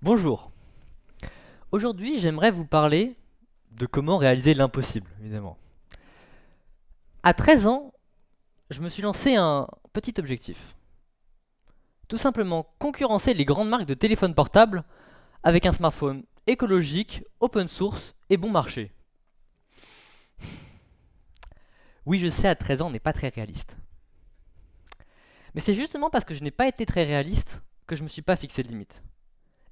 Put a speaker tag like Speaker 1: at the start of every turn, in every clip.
Speaker 1: Bonjour. Aujourd'hui, j'aimerais vous parler de comment réaliser l'impossible, évidemment. À 13 ans, je me suis lancé un petit objectif. Tout simplement concurrencer les grandes marques de téléphones portables avec un smartphone écologique, open source et bon marché. Oui, je sais, à 13 ans, on n'est pas très réaliste. Mais c'est justement parce que je n'ai pas été très réaliste que je ne me suis pas fixé de limite.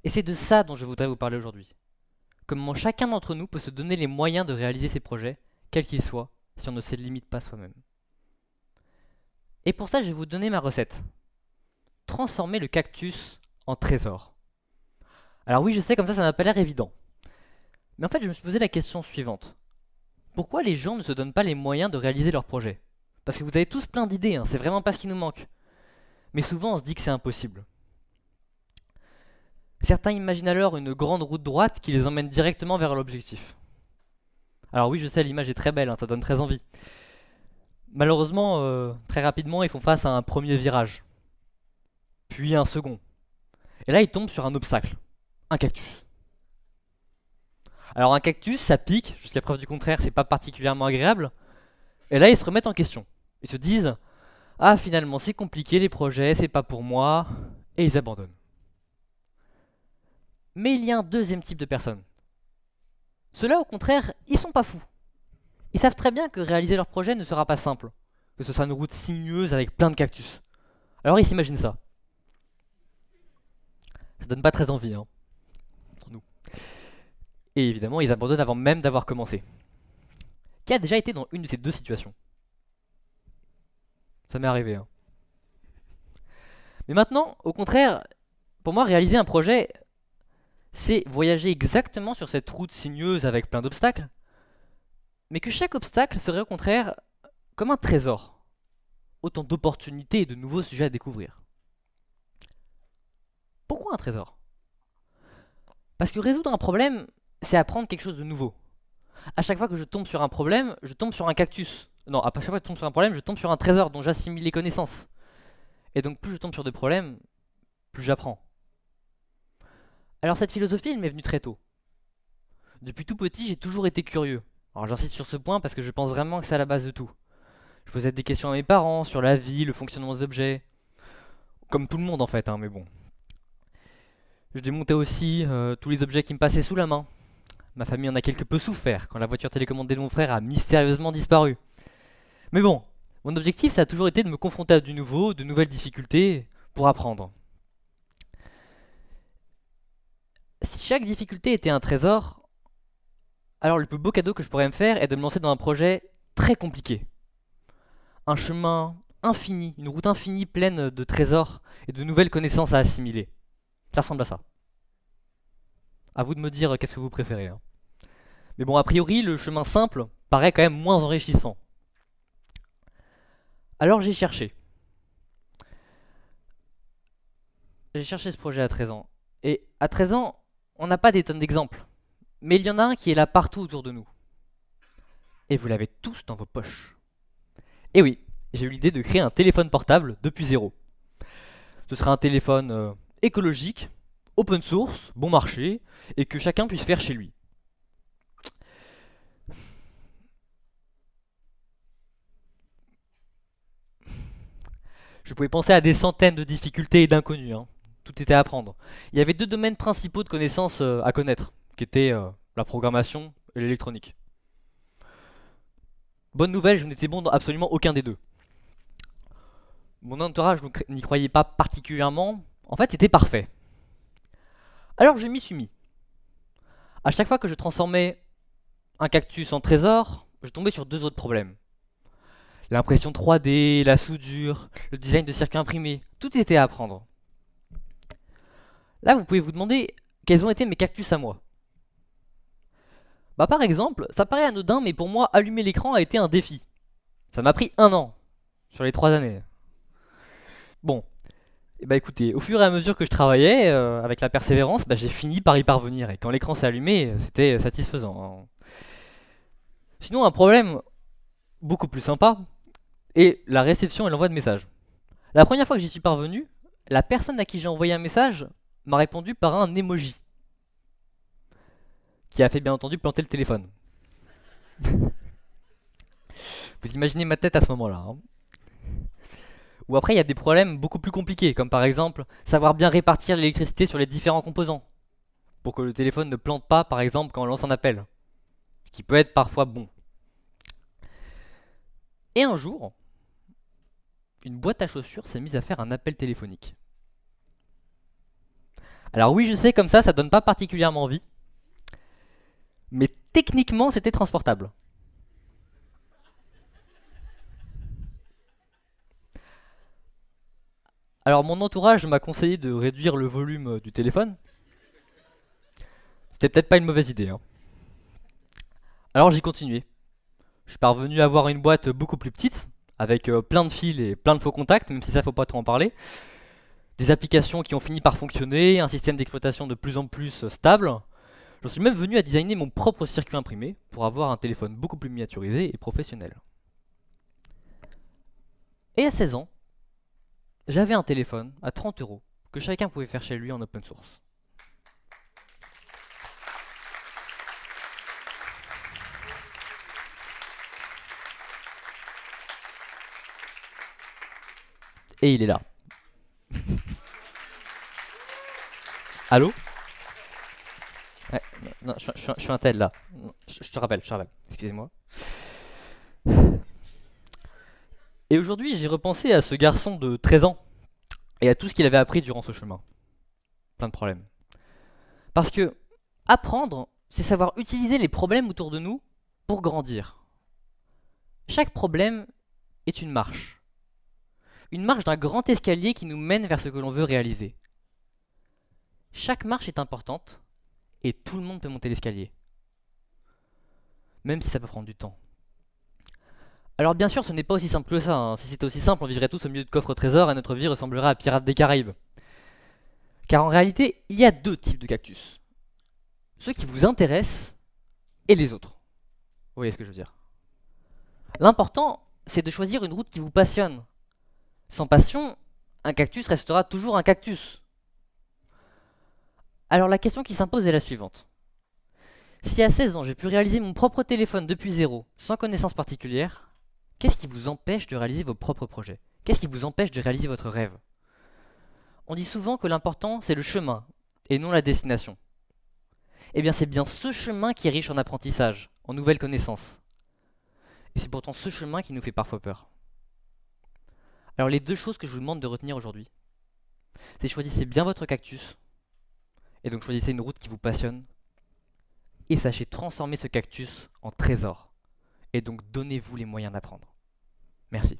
Speaker 1: Et c'est de ça dont je voudrais vous parler aujourd'hui. Comment chacun d'entre nous peut se donner les moyens de réaliser ses projets, quels qu'ils soient, si on ne se limite pas soi-même. Et pour ça, je vais vous donner ma recette. Transformer le cactus en trésor. Alors oui, je sais, comme ça n'a pas l'air évident. Mais en fait, je me suis posé la question suivante. Pourquoi les gens ne se donnent pas les moyens de réaliser leurs projets? Parce que vous avez tous plein d'idées, c'est vraiment pas ce qui nous manque. Mais souvent, on se dit que c'est impossible. Certains imaginent alors une grande route droite qui les emmène directement vers l'objectif. Alors oui, je sais, l'image est très belle, ça donne très envie. Malheureusement, très rapidement, ils font face à un premier virage, puis un second. Et là, ils tombent sur un obstacle, un cactus. Alors un cactus, ça pique, jusqu'à preuve du contraire, c'est pas particulièrement agréable. Et là, ils se remettent en question. Ils se disent, ah finalement, c'est compliqué les projets, c'est pas pour moi, et ils abandonnent. Mais il y a un deuxième type de personnes. Ceux-là, au contraire, ils sont pas fous. Ils savent très bien que réaliser leur projet ne sera pas simple, que ce soit une route sinueuse avec plein de cactus. Alors ils s'imaginent ça. Ça donne pas très envie, entre nous. Et évidemment, ils abandonnent avant même d'avoir commencé. Qui a déjà été dans une de ces deux situations? Ça m'est arrivé. Mais maintenant, au contraire, pour moi, réaliser un projet, c'est voyager exactement sur cette route sinueuse avec plein d'obstacles, mais que chaque obstacle serait au contraire comme un trésor. Autant d'opportunités et de nouveaux sujets à découvrir. Pourquoi un trésor? Parce que résoudre un problème, c'est apprendre quelque chose de nouveau. À chaque fois que je tombe sur un problème, je tombe sur un cactus. Non, à chaque fois que je tombe sur un problème, je tombe sur un trésor dont j'assimile les connaissances. Et donc plus je tombe sur des problèmes, plus j'apprends. Alors cette philosophie, elle m'est venue très tôt. Depuis tout petit, j'ai toujours été curieux. Alors j'insiste sur ce point parce que je pense vraiment que c'est à la base de tout. Je posais des questions à mes parents sur la vie, le fonctionnement des objets. Comme tout le monde en fait, mais bon. Je démontais aussi tous les objets qui me passaient sous la main. Ma famille en a quelque peu souffert quand la voiture télécommandée de mon frère a mystérieusement disparu. Mais bon, mon objectif ça a toujours été de me confronter à du nouveau, de nouvelles difficultés, pour apprendre. Si chaque difficulté était un trésor, alors le plus beau cadeau que je pourrais me faire est de me lancer dans un projet très compliqué. Un chemin infini, une route infinie pleine de trésors et de nouvelles connaissances à assimiler. Ça ressemble à ça. À vous de me dire qu'est-ce que vous préférez. Mais bon, a priori, le chemin simple paraît quand même moins enrichissant. Alors j'ai cherché. J'ai cherché ce projet à 13 ans. Et à 13 ans, on n'a pas des tonnes d'exemples. Mais il y en a un qui est là partout autour de nous. Et vous l'avez tous dans vos poches. Et oui, j'ai eu l'idée de créer un téléphone portable depuis zéro. Ce sera un téléphone écologique, open source, bon marché, et que chacun puisse faire chez lui. Je pouvais penser à des centaines de difficultés et d'inconnus. Tout était à apprendre. Il y avait deux domaines principaux de connaissances à connaître, qui étaient la programmation et l'électronique. Bonne nouvelle, je n'étais bon dans absolument aucun des deux. Mon entourage n'y croyait pas particulièrement. En fait, c'était parfait. Alors je m'y suis mis. À chaque fois que je transformais un cactus en trésor, je tombais sur deux autres problèmes. L'impression 3D, la soudure, le design de circuits imprimés, tout était à apprendre. Là, vous pouvez vous demander quels ont été mes cactus à moi. Bah par exemple, ça paraît anodin, mais pour moi, allumer l'écran a été un défi. Ça m'a pris 1 an sur les 3 années. Bon, et bah écoutez, au fur et à mesure que je travaillais, avec la persévérance, j'ai fini par y parvenir. Et quand l'écran s'est allumé, c'était satisfaisant. Sinon, un problème beaucoup plus sympa est la réception et l'envoi de messages. La première fois que j'y suis parvenu, la personne à qui j'ai envoyé un message m'a répondu par un emoji, qui a fait bien entendu planter le téléphone. Vous imaginez ma tête à ce moment-là, hein. Ou après, il y a des problèmes beaucoup plus compliqués, comme par exemple savoir bien répartir l'électricité sur les différents composants, pour que le téléphone ne plante pas, par exemple, quand on lance un appel, ce qui peut être parfois bon. Et un jour, une boîte à chaussures s'est mise à faire un appel téléphonique. Alors oui, je sais, comme ça donne pas particulièrement envie, mais techniquement, c'était transportable. Alors mon entourage m'a conseillé de réduire le volume du téléphone. C'était peut-être pas une mauvaise idée, hein. Alors j'ai continué. Je suis parvenu à avoir une boîte beaucoup plus petite, avec plein de fils et plein de faux contacts, même si ça faut pas trop en parler. Des applications qui ont fini par fonctionner, un système d'exploitation de plus en plus stable. J'en suis même venu à designer mon propre circuit imprimé pour avoir un téléphone beaucoup plus miniaturisé et professionnel. Et à 16 ans, j'avais un téléphone à 30 € que chacun pouvait faire chez lui en open source. Et il est là. Allô? Ouais, non, je suis un tel là. Non, je te rappelle, excusez-moi. Et aujourd'hui, j'ai repensé à ce garçon de 13 ans et à tout ce qu'il avait appris durant ce chemin. Plein de problèmes. Parce que apprendre, c'est savoir utiliser les problèmes autour de nous pour grandir. Chaque problème est une marche. Une marche d'un grand escalier qui nous mène vers ce que l'on veut réaliser. Chaque marche est importante et tout le monde peut monter l'escalier. Même si ça peut prendre du temps. Alors bien sûr, ce n'est pas aussi simple que ça, hein. Si c'était aussi simple, on vivrait tous au milieu de coffres trésors et notre vie ressemblerait à Pirates des Caraïbes. Car en réalité, il y a deux types de cactus. Ceux qui vous intéressent et les autres. Vous voyez ce que je veux dire? L'important, c'est de choisir une route qui vous passionne. Sans passion, un cactus restera toujours un cactus. Alors la question qui s'impose est la suivante. Si à 16 ans j'ai pu réaliser mon propre téléphone depuis zéro, sans connaissance particulière, qu'est-ce qui vous empêche de réaliser vos propres projets? Qu'est-ce qui vous empêche de réaliser votre rêve? On dit souvent que l'important c'est le chemin, et non la destination. Eh bien c'est bien ce chemin qui est riche en apprentissage, en nouvelles connaissances. Et c'est pourtant ce chemin qui nous fait parfois peur. Alors les deux choses que je vous demande de retenir aujourd'hui, c'est choisissez bien votre cactus, et donc choisissez une route qui vous passionne, et sachez transformer ce cactus en trésor. Et donc donnez-vous les moyens d'apprendre. Merci.